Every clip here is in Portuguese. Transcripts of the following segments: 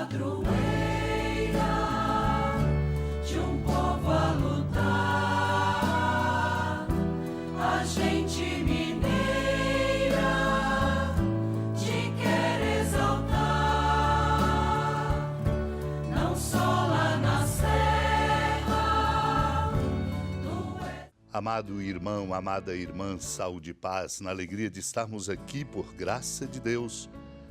padroeira de um povo a lutar, a gente mineira te quer exaltar, não só lá na serra. Amado irmão, amada irmã, saúde e paz, na alegria de estarmos aqui por graça de Deus,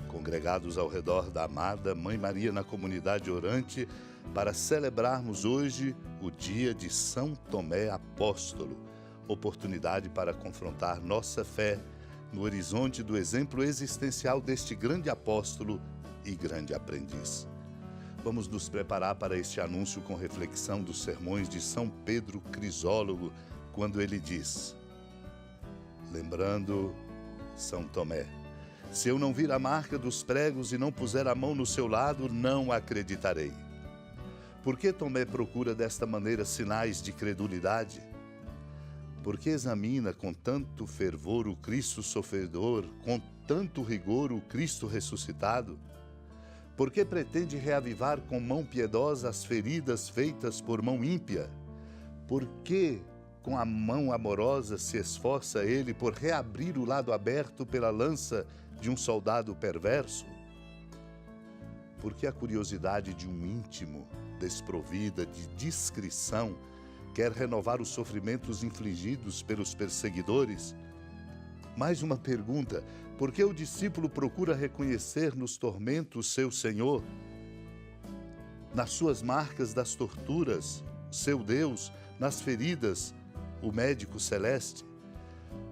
congregados ao redor da amada Mãe Maria na comunidade orante, para celebrarmos hoje o dia de São Tomé Apóstolo, oportunidade para confrontar nossa fé no horizonte do exemplo existencial deste grande apóstolo e grande aprendiz. Vamos nos preparar para este anúncio com reflexão dos sermões de São Pedro Crisólogo, quando ele diz: lembrando São Tomé, se eu não vir a marca dos pregos e não puser a mão no seu lado, não acreditarei. Por que Tomé procura desta maneira sinais de credulidade? Porque examina com tanto fervor o Cristo sofredor, com tanto rigor o Cristo ressuscitado? Porque pretende reavivar com mão piedosa as feridas feitas por mão ímpia? Por que com a mão amorosa se esforça ele por reabrir o lado aberto pela lança de um soldado perverso? Porque a curiosidade de um íntimo, desprovida de discrição, quer renovar os sofrimentos infligidos pelos perseguidores? Mais uma pergunta: por que o discípulo procura reconhecer nos tormentos seu Senhor? Nas suas marcas das torturas, seu Deus, nas feridas, o médico celeste?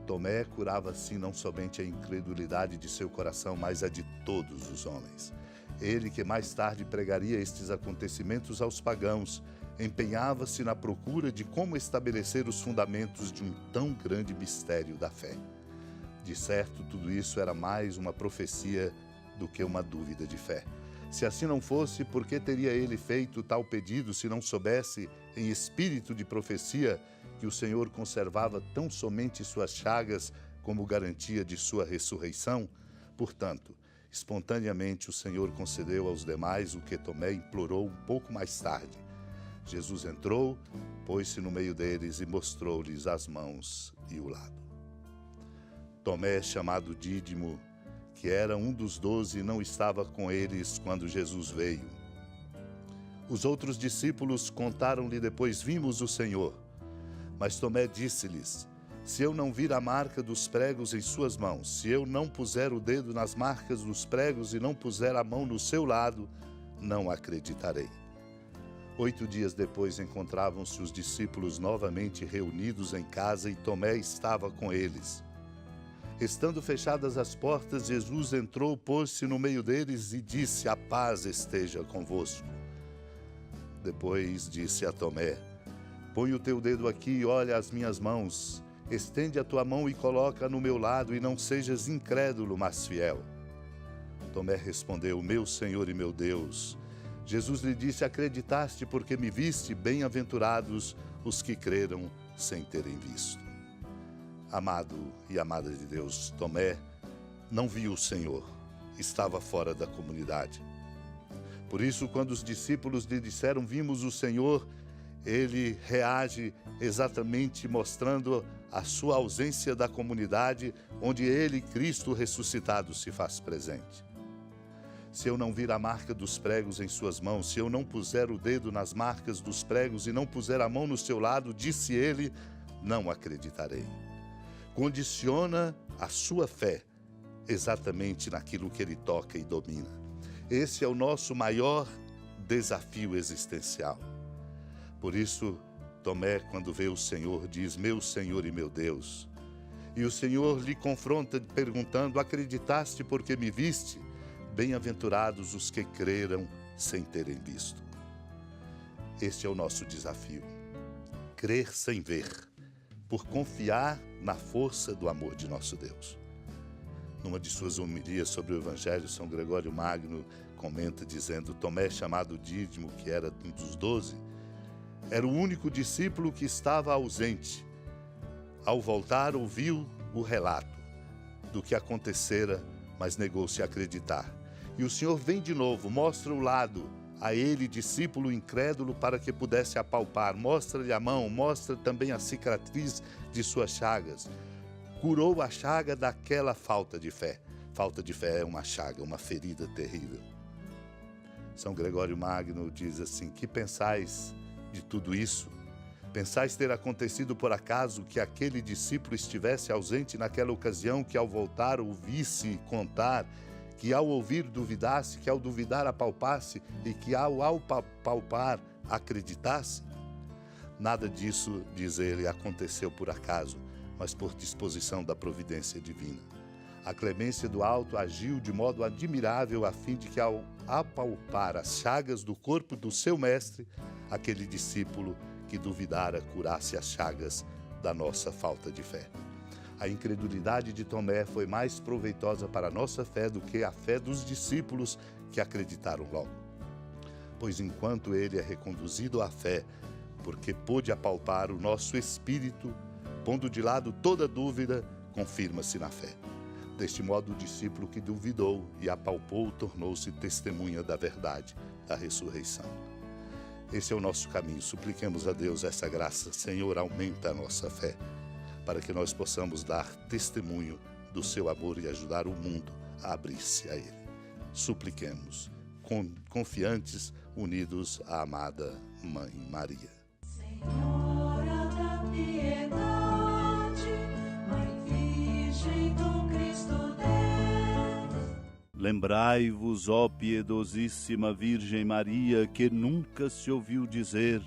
Tomé curava assim não somente a incredulidade de seu coração, mas a de todos os homens. Ele, que mais tarde pregaria estes acontecimentos aos pagãos, empenhava-se na procura de como estabelecer os fundamentos de um tão grande mistério da fé. De certo, tudo isso era mais uma profecia do que uma dúvida de fé. Se assim não fosse, por que teria ele feito tal pedido se não soubesse, em espírito de profecia, que o Senhor conservava tão somente suas chagas como garantia de sua ressurreição? Portanto, espontaneamente o Senhor concedeu aos demais o que Tomé implorou um pouco mais tarde. Jesus entrou, pôs-se no meio deles e mostrou-lhes as mãos e o lado. Tomé, chamado Dídimo, que era um dos 12, não estava com eles quando Jesus veio. Os outros discípulos contaram-lhe depois: vimos o Senhor. Mas Tomé disse-lhes: se eu não vir a marca dos pregos em suas mãos, se eu não puser o dedo nas marcas dos pregos e não puser a mão no seu lado, não acreditarei. 8 dias depois encontravam-se os discípulos novamente reunidos em casa e Tomé estava com eles. Estando fechadas as portas, Jesus entrou, pôs-se no meio deles e disse: a paz esteja convosco. Depois disse a Tomé: põe o teu dedo aqui e olha as minhas mãos. Estende a tua mão e coloca no meu lado, e não sejas incrédulo, mas fiel. Tomé respondeu: meu Senhor e meu Deus. Jesus lhe disse: acreditaste porque me viste? Bem-aventurados os que creram sem terem visto. Amado e amada de Deus, Tomé não viu o Senhor, estava fora da comunidade. Por isso, quando os discípulos lhe disseram: vimos o Senhor, ele reage exatamente mostrando a sua ausência da comunidade, onde ele, Cristo ressuscitado, se faz presente. Se eu não vir a marca dos pregos em suas mãos, se eu não puser o dedo nas marcas dos pregos e não puser a mão no seu lado, disse ele, não acreditarei. Condiciona a sua fé exatamente naquilo que ele toca e domina. Esse é o nosso maior desafio existencial. Por isso, Tomé, quando vê o Senhor, diz: meu Senhor e meu Deus. E o Senhor lhe confronta perguntando: acreditaste porque me viste? Bem-aventurados os que creram sem terem visto. Este é o nosso desafio. Crer sem ver, por confiar na força do amor de nosso Deus. Numa de suas homilias sobre o Evangelho, São Gregório Magno comenta dizendo: Tomé, chamado Dídimo, que era um dos 12, era o único discípulo que estava ausente. Ao voltar, ouviu o relato do que acontecera, mas negou-se a acreditar. E o Senhor vem de novo, mostra o lado a ele, discípulo incrédulo, para que pudesse apalpar. Mostra-lhe a mão, mostra também a cicatriz de suas chagas. Curou a chaga daquela falta de fé. Falta de fé é uma chaga, uma ferida terrível. São Gregório Magno diz assim: que pensais de tudo isso? Pensais ter acontecido por acaso que aquele discípulo estivesse ausente naquela ocasião, que ao voltar ouvisse contar, que ao ouvir duvidasse, que ao duvidar apalpasse e que ao apalpar acreditasse? Nada disso, diz ele, aconteceu por acaso, mas por disposição da providência divina. A clemência do alto agiu de modo admirável a fim de que, ao apalpar as chagas do corpo do seu mestre, aquele discípulo que duvidara curasse as chagas da nossa falta de fé. A incredulidade de Tomé foi mais proveitosa para a nossa fé do que a fé dos discípulos que acreditaram logo. Pois enquanto ele é reconduzido à fé, porque pôde apalpar o nosso espírito, pondo de lado toda dúvida, confirma-se na fé. Deste modo, o discípulo que duvidou e apalpou tornou-se testemunha da verdade, da ressurreição. Esse é o nosso caminho. Supliquemos a Deus essa graça. Senhor, aumenta a nossa fé, para que nós possamos dar testemunho do seu amor e ajudar o mundo a abrir-se a ele. Supliquemos, confiantes, unidos à amada Mãe Maria. Senhora da piedade, Mãe Virgem do Cristo Deus. Lembrai-vos, ó piedosíssima Virgem Maria, que nunca se ouviu dizer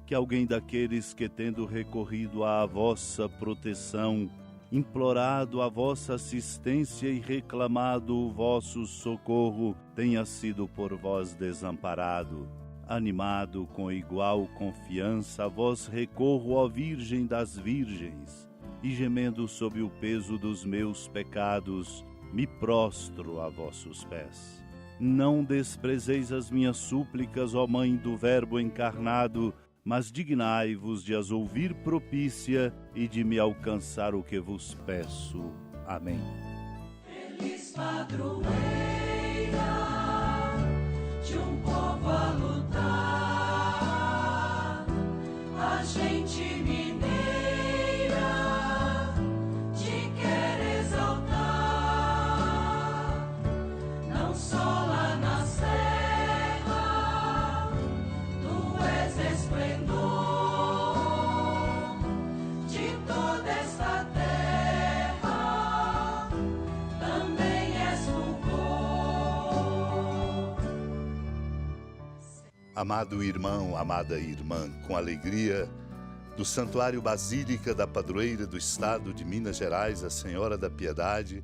que alguém daqueles que, tendo recorrido à vossa proteção, implorado a vossa assistência e reclamado o vosso socorro, tenha sido por vós desamparado. Animado com igual confiança, a vós recorro, ó Virgem das Virgens, e gemendo sob o peso dos meus pecados, me prostro a vossos pés. Não desprezeis as minhas súplicas, ó Mãe do Verbo encarnado, mas dignai-vos de as ouvir propícia e de me alcançar o que vos peço. Amém. Feliz padroeira de um povo a lutar, a gente mineira te quer exaltar, não só lá na serra, tu és esplendor de toda esta terra, também és fulgor. Amado irmão, amada irmã, com alegria do Santuário Basílica da Padroeira do Estado de Minas Gerais, a Senhora da Piedade,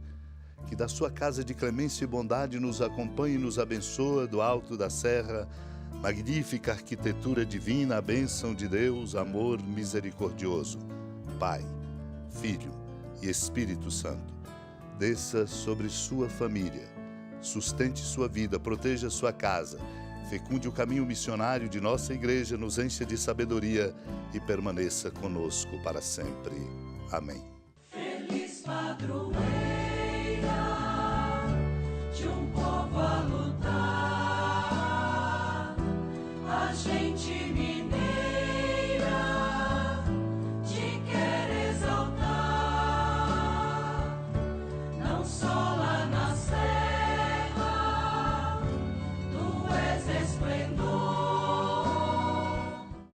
que da sua casa de clemência e bondade nos acompanhe e nos abençoa do alto da serra, magnífica arquitetura divina, a bênção de Deus, amor misericordioso, Pai, Filho e Espírito Santo, desça sobre sua família, sustente sua vida, proteja sua casa, fecunde o caminho missionário de nossa igreja, nos encha de sabedoria e permaneça conosco para sempre. Amém. Feliz padroeira